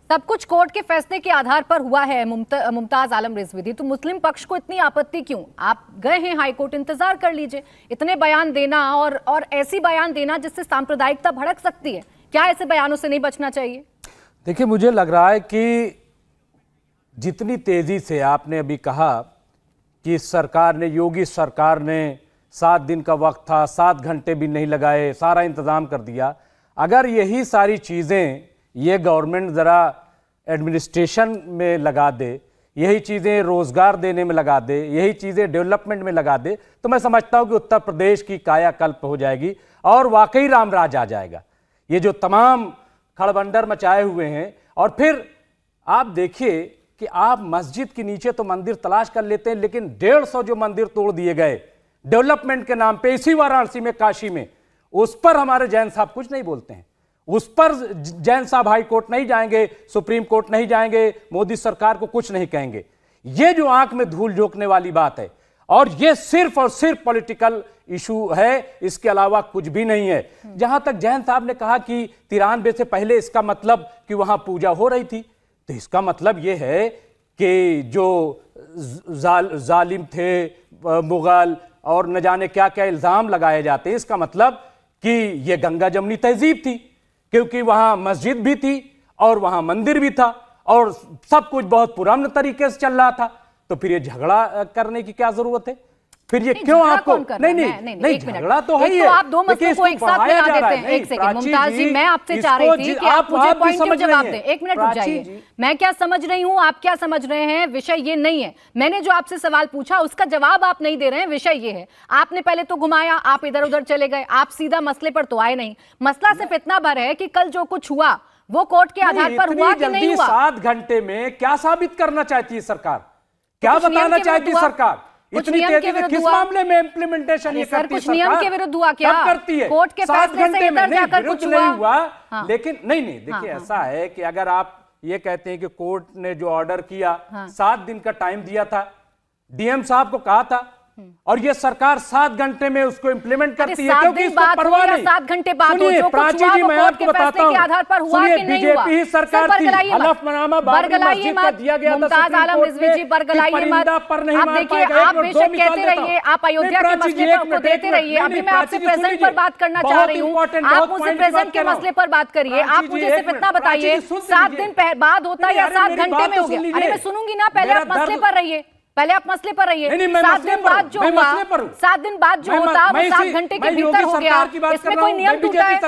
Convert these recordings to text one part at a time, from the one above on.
सब कुछ कोर्ट के फैसले के आधार पर हुआ है मुमताज आलम रिजवी, तो मुस्लिम पक्ष को इतनी आपत्ति क्यों? आप गए हैं हाई कोर्ट, इंतजार कर लीजिए। इतने बयान देना और ऐसी बयान देना जिससे सांप्रदायिकता भड़क सकती है, क्या ऐसे बयानों से नहीं बचना चाहिए? देखिए, मुझे लग रहा है कि जितनी तेजी से आपने अभी कहा कि सरकार ने, योगी सरकार ने 7 दिन का वक्त था, 7 घंटे भी नहीं लगाए, सारा इंतजाम कर दिया। अगर यही सारी चीज़ें ये गवर्नमेंट ज़रा एडमिनिस्ट्रेशन में लगा दे, यही चीज़ें रोज़गार देने में लगा दे, यही चीज़ें डेवलपमेंट में लगा दे, तो मैं समझता हूँ कि उत्तर प्रदेश की कायाकल्प हो जाएगी और वाकई रामराज आ जाएगा। ये जो तमाम खड़बंडर मचाए हुए हैं, और फिर आप देखिए कि आप मस्जिद के नीचे तो मंदिर तलाश कर लेते हैं, लेकिन 150 जो मंदिर तोड़ दिए गए डेवलपमेंट के नाम पे इसी वाराणसी में, काशी में, उस पर हमारे जैन साहब कुछ नहीं बोलते हैं। उस पर जैन साहब हाई कोर्ट नहीं जाएंगे, सुप्रीम कोर्ट नहीं जाएंगे, मोदी सरकार को कुछ नहीं कहेंगे। ये जो आंख में धूल झोंकने वाली बात है, और ये सिर्फ और सिर्फ पॉलिटिकल इशू है, इसके अलावा कुछ भी नहीं है। जहां तक जैन साहब ने कहा कि 93 से पहले इसका मतलब कि वहां पूजा हो रही थी, तो इसका मतलब यह है कि जो जालिम थे मुगल और न जाने क्या क्या इल्जाम लगाए जाते हैं, इसका मतलब कि यह गंगा जमुनी तहजीब थी, क्योंकि वहां मस्जिद भी थी और वहां मंदिर भी था और सब कुछ बहुत पुराने तरीके से चल रहा था। तो फिर ये झगड़ा करने की क्या जरूरत है? फिर ये क्यों आपको नहीं झगड़ा तो है ही है। आप दो मसलों को एक साथ मिला देते हैं। एक सेकंड मुमताज जी, मैं आपसे चाह रही थी कि आप मुझे पॉइंट में जवाब दें। एक मिनट रुक जाइए। मैं क्या समझ रही हूं, आप क्या समझ रहे हैं, विषय ये नहीं है। मैंने जो आपसे सवाल पूछा उसका जवाब आप नहीं दे रहे हैं। विषय ये है, आपने पहले तो घुमाया, आप इधर उधर चले गए, आप सीधा मसले पर तो आए नहीं। मसला सिर्फ इतना भर है कि कल जो कुछ हुआ वो कोर्ट के आधार पर हुआ कि नहीं हुआ। 7 घंटे में क्या साबित करना चाहती है सरकार? क्या बताना चाहती है सरकार? इतनी तेजी से किस मामले में इंप्लीमेंटेशन ये करती है? कुछ नियम के विरुद्ध हुआ क्या? कब करती है? कोर्ट के फैसले से इधर जाकर कुछ नहीं हुआ। हाँ। लेकिन नहीं देखिए, ऐसा है कि अगर आप ये कहते हैं कि कोर्ट ने जो ऑर्डर किया, 7 दिन का टाइम दिया था, डीएम साहब को कहा था, और ये सरकार 7 घंटे में उसको इंप्लीमेंट करती है, क्योंकि इसको परवाह नहीं। 7 घंटे बाद हो, जो कुछ हुआ वो कोर्ट के फैसले के आधार पर हुआ कि नहीं हुआ। बीजेपी सरकार थी, हलफनामा बाबरी मस्जिद का दिया गया था मुमताज आलम रिजवी जी, बरगलाइए मत। आप देखिए, आप बेशक कहते रहिए, आप अयोध्या के मसले पर देते रहिए। अभी मैं आपसे प्रेजेंट पर बात करना चाह रही हूँ, आप मुझसे प्रेजेंट के मसले पर बात करिए। आप मुझे सिर्फ इतना बताइए, 7 दिन बाद होता या 7 घंटे में हो गया? अरे मैं सुनूंगी ना, पहले आप मसले पर रहिए, पहले आप मसले पर रहिए। 7 दिन बाद जो हुआ, 7 दिन बाद जो होता वो 7 घंटे के भीतर हो गया। इसमें कोई नियम टूटा है?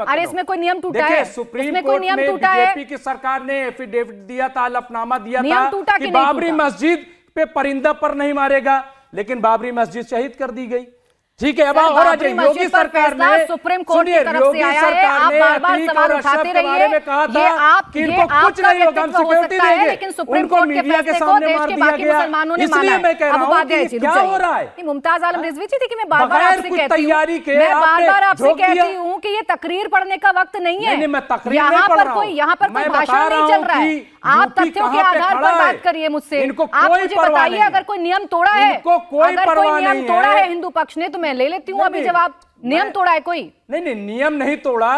अरे इसमें कोई नियम टूटा है? इसमें कोई नियम टूटा है? बीजेपी की सरकार ने एफिडेविट दिया था, हलफनामा दिया था कि बाबरी मस्जिद पे परिंदा पर नहीं मारेगा, लेकिन बाबरी मस्जिद शहीद कर दी गई। ठीक है, अब और आ जाइए। योगी सरकार ने, सुप्रीम कोर्ट की तरफ से आया है, आप बार-बार सवाल उठाते रहिए। ये आपका व्यक्तित्व हो सकता है, लेकिन सुप्रीम कोर्ट के फैसले को देश के बाकी मुसलमानों ने माना है। अब उपाध्याय जी, क्या हो रहा है? मुमताज आलम रिजवी जी, देखिए मैं बार-बार आपसे कहती हूँ कि ये तकरीर पढ़ने का वक्त नहीं है। यहाँ पर कोई भाषण नहीं चल रहा है। आप तथ्यों के आधार पर बात करिए मुझसे। आप मुझे बताइए, अगर कोई नियम तोड़ा है, अगर कोई नियम तोड़ा है हिंदू पक्ष ने, तो मैं ले लेती हूँ अभी जवाब। नियम तोड़ा है कोई? नहीं, नियम नहीं तोड़ा,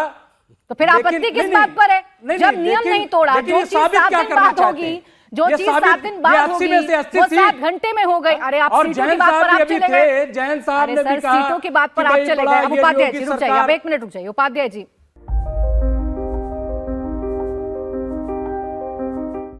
तो फिर आपत्ति किस बात पर है? जब नियम नहीं तोड़ा, जो चीज 7 दिन बाद होगी, जो चीज 7 दिन बाद होगी, वो 7 घंटे में हो गई। अरे आप सीटों की बात पर आप चले गए। जैन साहब ने भी कहा, सीटों की बात पर आप चले गए। अब उपाध्याय जी रुक जाइए, अब 1 मिनट रुक जाइए। उपाध्याय जी,